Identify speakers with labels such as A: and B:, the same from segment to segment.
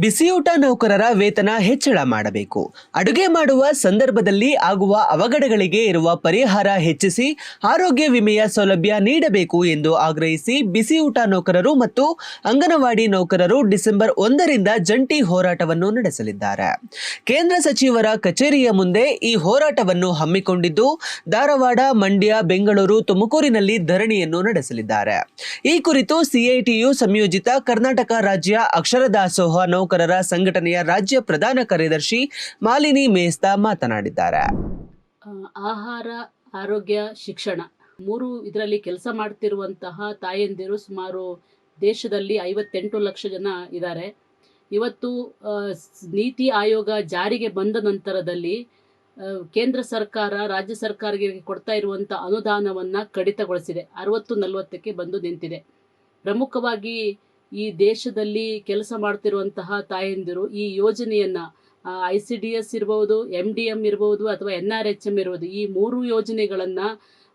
A: ಬಿಸಿಯೂಟ ನೌಕರರ ವೇತನ ಹೆಚ್ಚಳ ಮಾಡಬೇಕು. ಅಡುಗೆ ಮಾಡುವ ಸಂದರ್ಭದಲ್ಲಿ ಆಗುವ ಅವಘಡಗಳಿಗೆ ಇರುವ ಪರಿಹಾರ ಹೆಚ್ಚಿಸಿ ಆರೋಗ್ಯ ವಿಮೆಯ ಸೌಲಭ್ಯ ನೀಡಬೇಕು ಎಂದು ಆಗ್ರಹಿಸಿ ಬಿಸಿಯೂಟ ನೌಕರರು ಮತ್ತು ಅಂಗನವಾಡಿ ನೌಕರರು ಡಿಸೆಂಬರ್ 1ರಿಂದ ಜಂಟಿ ಹೋರಾಟವನ್ನು ನಡೆಸಲಿದ್ದಾರೆ. ಕೇಂದ್ರ ಸಚಿವರ ಕಚೇರಿಯ ಮುಂದೆ ಈ ಹೋರಾಟವನ್ನು ಹಮ್ಮಿಕೊಂಡಿದ್ದು, ಧಾರವಾಡ, ಮಂಡ್ಯ, ಬೆಂಗಳೂರು, ತುಮಕೂರಿನಲ್ಲಿ ಧರಣಿಯನ್ನು ನಡೆಸಲಿದ್ದಾರೆ. ಈ ಕುರಿತು ಸಿಐಟಿಯು ಸಂಯೋಜಿತ ಕರ್ನಾಟಕ ರಾಜ್ಯ ಅಕ್ಷರ ದಾಸೋಹ ನೌಕರರ ಸಂಘಟನೆಯ ರಾಜ್ಯ ಪ್ರಧಾನ ಕಾರ್ಯದರ್ಶಿ ಮಾಲಿನಿ ಮೇಸ್ತಾ ಮಾತನಾಡಿದ್ದಾರೆ.
B: ಆಹಾರ, ಆರೋಗ್ಯ, ಶಿಕ್ಷಣ ಮೂರು ಇದರಲ್ಲಿ ಕೆಲಸ ಮಾಡ್ತಿರುವಂತಹ ತಾಯಂದಿರು ಸುಮಾರು ದೇಶದಲ್ಲಿ 58 ಲಕ್ಷ ಜನ ಇದ್ದಾರೆ. ಇವತ್ತು ನೀತಿ ಆಯೋಗ ಜಾರಿಗೆ ಬಂದ ನಂತರದಲ್ಲಿ ಕೇಂದ್ರ ಸರ್ಕಾರ ರಾಜ್ಯ ಸರ್ಕಾರಗಳಿಗೆ ಕೊಡ್ತಾ ಇರುವಂಥ ಅನುದಾನವನ್ನು ಕಡಿತಗೊಳಿಸಿದೆ. 60-40ಕ್ಕೆ ಬಂದು ನಿಂತಿದೆ. ಪ್ರಮುಖವಾಗಿ ಈ ದೇಶದಲ್ಲಿ ಕೆಲಸ ಮಾಡ್ತಿರುವಂತಹ ತಾಯಂದಿರು ಈ ಯೋಜನೆಯನ್ನು ICDS ಇರ್ಬೋದು, MDM ಇರ್ಬೋದು ಅಥವಾ NRHM ಇರ್ಬೋದು, ಈ ಮೂರು ಯೋಜನೆಗಳನ್ನು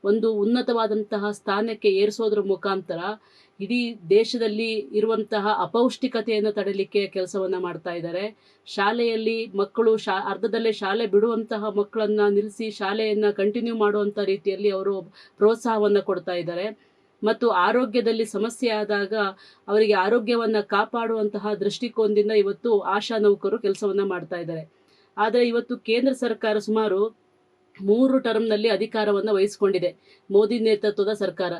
B: ಒಂದು ಉನ್ನತವಾದಂತಹ ಸ್ಥಾನಕ್ಕೆ ಏರಿಸೋದ್ರ ಮುಖಾಂತರ ಇಡೀ ದೇಶದಲ್ಲಿ ಇರುವಂತಹ ಅಪೌಷ್ಟಿಕತೆಯನ್ನು ತಡೆಯಲಿಕ್ಕೆ ಕೆಲಸವನ್ನು ಮಾಡ್ತಾ ಇದ್ದಾರೆ. ಶಾಲೆಯಲ್ಲಿ ಮಕ್ಕಳು ಅರ್ಧದಲ್ಲೇ ಶಾಲೆ ಬಿಡುವಂತಹ ಮಕ್ಕಳನ್ನು ನಿಲ್ಲಿಸಿ ಶಾಲೆಯನ್ನು ಕಂಟಿನ್ಯೂ ಮಾಡುವಂಥ ರೀತಿಯಲ್ಲಿ ಅವರು ಪ್ರೋತ್ಸಾಹವನ್ನು ಕೊಡ್ತಾ ಇದ್ದಾರೆ. ಮತ್ತು ಆರೋಗ್ಯದಲ್ಲಿ ಸಮಸ್ಯೆ ಆದಾಗ ಅವರಿಗೆ ಆರೋಗ್ಯವನ್ನು ಕಾಪಾಡುವಂತಹ ದೃಷ್ಟಿಕೋನದಿಂದ ಇವತ್ತು ಆಶಾ ನೌಕರರು ಕೆಲಸವನ್ನು ಮಾಡ್ತಾ ಇದ್ದಾರೆ. ಆದರೆ ಇವತ್ತು ಕೇಂದ್ರ ಸರ್ಕಾರ ಸುಮಾರು 3 ಟರ್ಮ್ನಲ್ಲಿ ಅಧಿಕಾರವನ್ನು ವಹಿಸಿಕೊಂಡಿದೆ. ಮೋದಿ ನೇತೃತ್ವದ ಸರ್ಕಾರ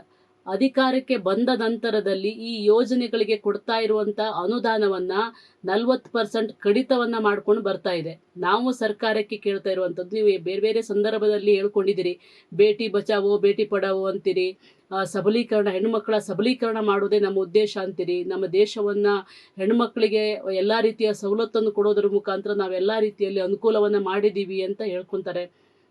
B: ಅಧಿಕಾರಕ್ಕೆ ಬಂದ ನಂತರದಲ್ಲಿ ಈ ಯೋಜನೆಗಳಿಗೆ ಕೊಡ್ತಾ ಇರುವಂಥ ಅನುದಾನವನ್ನು 40% ಕಡಿತವನ್ನು ಮಾಡ್ಕೊಂಡು ಬರ್ತಾ ಇದೆ. ನಾವು ಸರ್ಕಾರಕ್ಕೆ ಕೇಳ್ತಾ ಇರುವಂಥದ್ದು, ನೀವು ಬೇರೆ ಬೇರೆ ಸಂದರ್ಭದಲ್ಲಿ ಹೇಳ್ಕೊಂಡಿದ್ದೀರಿ, ಬೇಟಿ ಬಚಾವೋ ಬೇಟಿ ಪಡಾವೋ ಅಂತೀರಿ, ಸಬಲೀಕರಣ, ಹೆಣ್ಣುಮಕ್ಕಳ ಸಬಲೀಕರಣ ಮಾಡೋದೇ ನಮ್ಮ ಉದ್ದೇಶ ಅಂತೀರಿ. ನಮ್ಮ ದೇಶವನ್ನು ಹೆಣ್ಣುಮಕ್ಕಳಿಗೆ ಎಲ್ಲ ರೀತಿಯ ಸವಲತ್ತನ್ನು ಕೊಡೋದ್ರ ಮುಖಾಂತರ ನಾವೆಲ್ಲ ರೀತಿಯಲ್ಲಿ ಅನುಕೂಲವನ್ನು ಮಾಡಿದ್ದೀವಿ ಅಂತ ಹೇಳ್ಕೊತಾರೆ.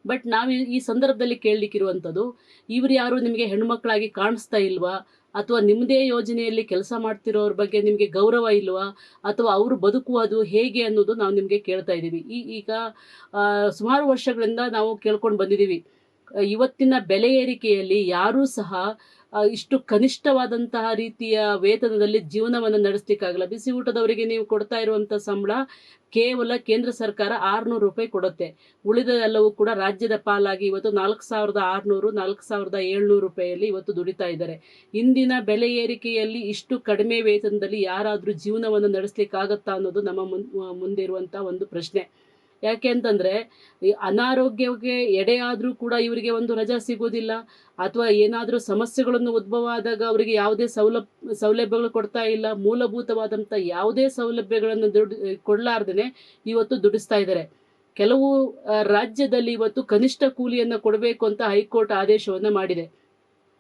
B: ಬಟ್ ನಾವು ಈ ಸಂದರ್ಭದಲ್ಲಿ ಕೇಳಲಿಕ್ಕಿರುವಂಥದ್ದು, ಇವ್ರು ಯಾರು ನಿಮಗೆ ಹೆಣ್ಣುಮಕ್ಕಳಾಗಿ ಕಾಣಿಸ್ತಾ ಇಲ್ವಾ? ಅಥವಾ ನಿಮ್ಮದೇ ಯೋಜನೆಯಲ್ಲಿ ಕೆಲಸ ಮಾಡ್ತಿರೋರ ಬಗ್ಗೆ ನಿಮಗೆ ಗೌರವ ಇಲ್ವಾ? ಅಥವಾ ಅವರು ಬದುಕುವುದು ಹೇಗೆ ಅನ್ನೋದು ನಾವು ನಿಮಗೆ ಕೇಳ್ತಾ ಇದ್ದೀವಿ. ಈಗ ಸುಮಾರು ವರ್ಷಗಳಿಂದ ನಾವು ಕೇಳ್ಕೊಂಡು ಬಂದಿದ್ದೀವಿ. ಇವತ್ತಿನ ಬೆಲೆ ಏರಿಕೆಯಲ್ಲಿ ಯಾರೂ ಸಹ ಇಷ್ಟು ಕನಿಷ್ಠವಾದಂತಹ ರೀತಿಯ ವೇತನದಲ್ಲಿ ಜೀವನವನ್ನು ನಡೆಸಲಿಕ್ಕಾಗಲ್ಲ. ಬಿಸಿ ಊಟದವರಿಗೆ ನೀವು ಕೊಡ್ತಾ ಇರುವಂಥ ಸಂಬಳ ಕೇವಲ ಕೇಂದ್ರ ಸರ್ಕಾರ 600 ರೂಪಾಯಿ ಕೊಡುತ್ತೆ. ಉಳಿದೆಲ್ಲವೂ ಕೂಡ ರಾಜ್ಯದ ಪಾಲಾಗಿ ಇವತ್ತು 4600, 4700 ರೂಪಾಯಿಯಲ್ಲಿ ಇವತ್ತು ದುಡಿತಾ ಇದ್ದಾರೆ. ಇಂದಿನ ಬೆಲೆ ಏರಿಕೆಯಲ್ಲಿ ಇಷ್ಟು ಕಡಿಮೆ ವೇತನದಲ್ಲಿ ಯಾರಾದರೂ ಜೀವನವನ್ನು ನಡೆಸಲಿಕ್ಕಾಗತ್ತಾ ಅನ್ನೋದು ನಮ್ಮ ಮುಂದೆ ಇರುವಂಥ ಒಂದು ಪ್ರಶ್ನೆ. ಯಾಕೆ ಅಂತಂದರೆ, ಈ ಅನಾರೋಗ್ಯಕ್ಕೆ ಎಡೆಯಾದರೂ ಕೂಡ ಇವರಿಗೆ ಒಂದು ರಜಾ ಸಿಗೋದಿಲ್ಲ, ಅಥವಾ ಏನಾದರೂ ಸಮಸ್ಯೆಗಳನ್ನು ಉದ್ಭವ ಆದಾಗ ಅವರಿಗೆ ಯಾವುದೇ ಸೌಲಭ್ಯಗಳು ಕೊಡ್ತಾ ಇಲ್ಲ. ಮೂಲಭೂತವಾದಂಥ ಯಾವುದೇ ಸೌಲಭ್ಯಗಳನ್ನು ಕೊಡಲಾರ್ದೇ ಇವತ್ತು ದುಡಿಸ್ತಾ ಇದ್ದಾರೆ. ಕೆಲವು ರಾಜ್ಯದಲ್ಲಿ ಇವತ್ತು ಕನಿಷ್ಠ ಕೂಲಿಯನ್ನು ಕೊಡಬೇಕು ಅಂತ ಹೈಕೋರ್ಟ್ ಆದೇಶವನ್ನು ಮಾಡಿದೆ.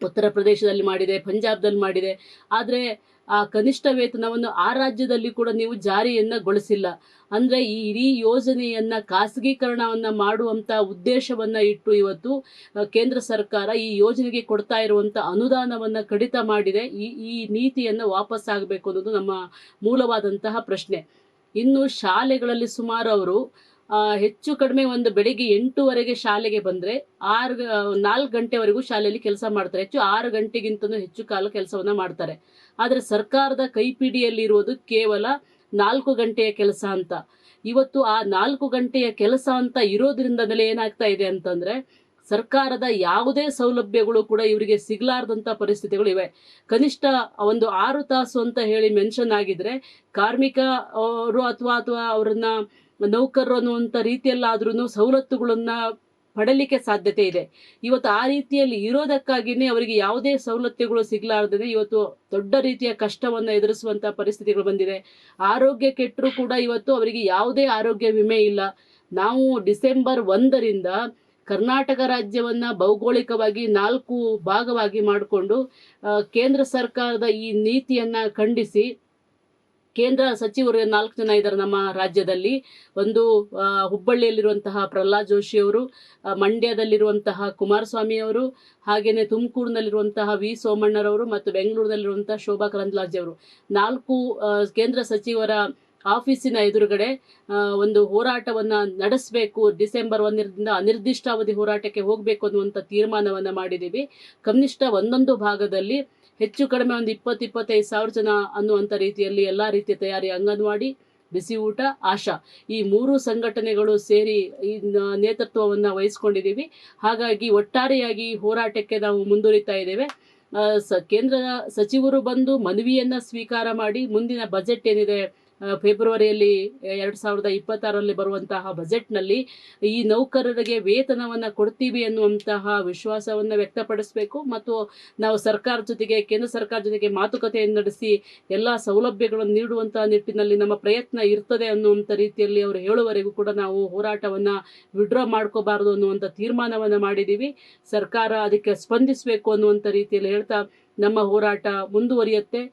B: ಉತ್ತರ ಪ್ರದೇಶದಲ್ಲಿ ಮಾಡಿದೆ, ಪಂಜಾಬ್ದಲ್ಲಿ ಮಾಡಿದೆ. ಆದರೆ ಆ ಕನಿಷ್ಠ ವೇತನವನ್ನು ಆ ರಾಜ್ಯದಲ್ಲಿ ಕೂಡ ನೀವು ಜಾರಿಯನ್ನಗೊಳಿಸಿಲ್ಲ. ಅಂದರೆ ಈ ಇಡೀ ಯೋಜನೆಯನ್ನು ಖಾಸಗೀಕರಣವನ್ನು ಮಾಡುವಂಥ ಉದ್ದೇಶವನ್ನು ಇಟ್ಟು ಇವತ್ತು ಕೇಂದ್ರ ಸರ್ಕಾರ ಈ ಯೋಜನೆಗೆ ಕೊಡ್ತಾ ಇರುವಂಥ ಅನುದಾನವನ್ನು ಕಡಿತ ಮಾಡಿದೆ. ಈ ನೀತಿಯನ್ನು ವಾಪಸ್ ಆಗಬೇಕು ಅನ್ನೋದು ನಮ್ಮ ಮೂಲವಾದಂತಹ ಪ್ರಶ್ನೆ. ಇನ್ನು ಶಾಲೆಗಳಲ್ಲಿ ಸುಮಾರು ಅವರು ಹೆಚ್ಚು ಕಡಿಮೆ ಒಂದು ಬೆಳಿಗ್ಗೆ 8 ಶಾಲೆಗೆ ಬಂದರೆ 4 ಗಂಟೆವರೆಗೂ ಶಾಲೆಯಲ್ಲಿ ಕೆಲಸ ಮಾಡ್ತಾರೆ. ಹೆಚ್ಚು 6 ಗಂಟೆಗಿಂತಲೂ ಹೆಚ್ಚು ಕಾಲ ಕೆಲಸವನ್ನು ಮಾಡ್ತಾರೆ. ಆದರೆ ಸರ್ಕಾರದ ಕೈಪಿಡಿಯಲ್ಲಿರುವುದು ಕೇವಲ 4 ಗಂಟೆಯ ಕೆಲಸ ಅಂತ. ಇವತ್ತು ಆ 4 ಗಂಟೆಯ ಕೆಲಸ ಅಂತ ಇರೋದ್ರಿಂದಲೇ ಏನಾಗ್ತಾ ಇದೆ ಅಂತಂದರೆ, ಸರ್ಕಾರದ ಯಾವುದೇ ಸೌಲಭ್ಯಗಳು ಕೂಡ ಇವರಿಗೆ ಸಿಗಲಾರ್ದಂಥ ಪರಿಸ್ಥಿತಿಗಳು ಇವೆ. ಕನಿಷ್ಠ ಒಂದು 6 ತಾಸು ಅಂತ ಹೇಳಿ ಮೆನ್ಷನ್ ಆಗಿದ್ರೆ ಕಾರ್ಮಿಕ ಅವರು ಅಥವಾ ಅವರನ್ನ ನೌಕರರು ಅನ್ನುವಂಥ ರೀತಿಯಲ್ಲಾದ್ರೂ ಸವಲತ್ತುಗಳನ್ನು ಪಡಲಿಕ್ಕೆ ಸಾಧ್ಯತೆ ಇದೆ. ಇವತ್ತು ಆ ರೀತಿಯಲ್ಲಿ ಇರೋದಕ್ಕಾಗಿಯೇ ಅವರಿಗೆ ಯಾವುದೇ ಸವಲತ್ತುಗಳು ಸಿಗಲಾರ್ದೇ ಇವತ್ತು ದೊಡ್ಡ ರೀತಿಯ ಕಷ್ಟವನ್ನು ಎದುರಿಸುವಂಥ ಪರಿಸ್ಥಿತಿಗಳು ಬಂದಿದೆ. ಆರೋಗ್ಯ ಕೆಟ್ಟರೂ ಕೂಡ ಇವತ್ತು ಅವರಿಗೆ ಯಾವುದೇ ಆರೋಗ್ಯ ವಿಮೆ ಇಲ್ಲ. ನಾವು ಡಿಸೆಂಬರ್ 1ರಿಂದ ಕರ್ನಾಟಕ ರಾಜ್ಯವನ್ನು ಭೌಗೋಳಿಕವಾಗಿ 4 ಭಾಗವಾಗಿ ಮಾಡಿಕೊಂಡು ಕೇಂದ್ರ ಸರ್ಕಾರದ ಈ ನೀತಿಯನ್ನು ಖಂಡಿಸಿ ಕೇಂದ್ರ ಸಚಿವರು 4 ಜನ ಇದ್ದಾರೆ ನಮ್ಮ ರಾಜ್ಯದಲ್ಲಿ. ಒಂದು ಹುಬ್ಬಳ್ಳಿಯಲ್ಲಿರುವಂತಹ ಪ್ರಹ್ಲಾದ್ ಜೋಶಿ ಅವರು, ಮಂಡ್ಯದಲ್ಲಿರುವಂತಹ ಕುಮಾರಸ್ವಾಮಿ ಅವರು, ಹಾಗೆಯೇ ತುಮಕೂರಿನಲ್ಲಿರುವಂತಹ ವಿ ಸೋಮಣ್ಣರವರು ಮತ್ತು ಬೆಂಗಳೂರಿನಲ್ಲಿರುವಂತಹ ಶೋಭಾ ಕರಂದ್ಲಾಜೆ ಅವರು 4 ಕೇಂದ್ರ ಸಚಿವರ ಆಫೀಸಿನ ಎದುರುಗಡೆ ಒಂದು ಹೋರಾಟವನ್ನು ನಡೆಸಬೇಕು. ಡಿಸೆಂಬರ್ 1ರಿಂದ ಅನಿರ್ದಿಷ್ಟಾವಧಿ ಹೋರಾಟಕ್ಕೆ ಹೋಗಬೇಕು ಅನ್ನುವಂಥ ತೀರ್ಮಾನವನ್ನು ಮಾಡಿದ್ದೀವಿ. ಕನಿಷ್ಠ ಒಂದೊಂದು ಭಾಗದಲ್ಲಿ ಹೆಚ್ಚು ಕಡಿಮೆ ಒಂದು 20-25 ಸಾವಿರ ಜನ ಅನ್ನುವಂಥ ರೀತಿಯಲ್ಲಿ ಎಲ್ಲ ರೀತಿಯ ತಯಾರಿ, ಅಂಗನವಾಡಿ ಬಿಸಿ ಊಟ, ಆಶಾ ಈ 3 ಸಂಘಟನೆಗಳು ಸೇರಿ ಈ ನೇತೃತ್ವವನ್ನು ವಹಿಸ್ಕೊಂಡಿದ್ದೀವಿ. ಹಾಗಾಗಿ ಒಟ್ಟಾರೆಯಾಗಿ ಈ ಹೋರಾಟಕ್ಕೆ ನಾವು ಮುಂದುವರಿತಾ ಇದ್ದೇವೆ. ಕೇಂದ್ರ ಸಚಿವರು ಬಂದು ಮನವಿಯನ್ನು ಸ್ವೀಕಾರ ಮಾಡಿ ಮುಂದಿನ ಬಜೆಟ್ ಏನಿದೆ ಫೆಬ್ರವರಿಯಲ್ಲಿ 2026ರಲ್ಲಿ ಬರುವಂತಹ ಬಜೆಟ್ನಲ್ಲಿ ಈ ನೌಕರರಿಗೆ ವೇತನವನ್ನು ಕೊಡ್ತೀವಿ ಅನ್ನುವಂತಹ ವಿಶ್ವಾಸವನ್ನು ವ್ಯಕ್ತಪಡಿಸಬೇಕು. ಮತ್ತು ನಾವು ಕೇಂದ್ರ ಸರ್ಕಾರ ಜೊತೆಗೆ ಮಾತುಕತೆಯನ್ನು ನಡೆಸಿ ಎಲ್ಲ ಸೌಲಭ್ಯಗಳನ್ನು ನೀಡುವಂತಹ ನಿಟ್ಟಿನಲ್ಲಿ ನಮ್ಮ ಪ್ರಯತ್ನ ಇರ್ತದೆ ಅನ್ನುವಂಥ ರೀತಿಯಲ್ಲಿ ಅವರು ಹೇಳುವವರೆಗೂ ಕೂಡ ನಾವು ಹೋರಾಟವನ್ನು ವಿಡ್ರಾ ಮಾಡ್ಕೋಬಾರದು ಅನ್ನುವಂಥ ತೀರ್ಮಾನವನ್ನು ಮಾಡಿದ್ದೀವಿ. ಸರ್ಕಾರ ಅದಕ್ಕೆ ಸ್ಪಂದಿಸಬೇಕು ಅನ್ನುವಂಥ ರೀತಿಯಲ್ಲಿ ಹೇಳ್ತಾ ನಮ್ಮ ಹೋರಾಟ ಮುಂದುವರಿಯುತ್ತೆ.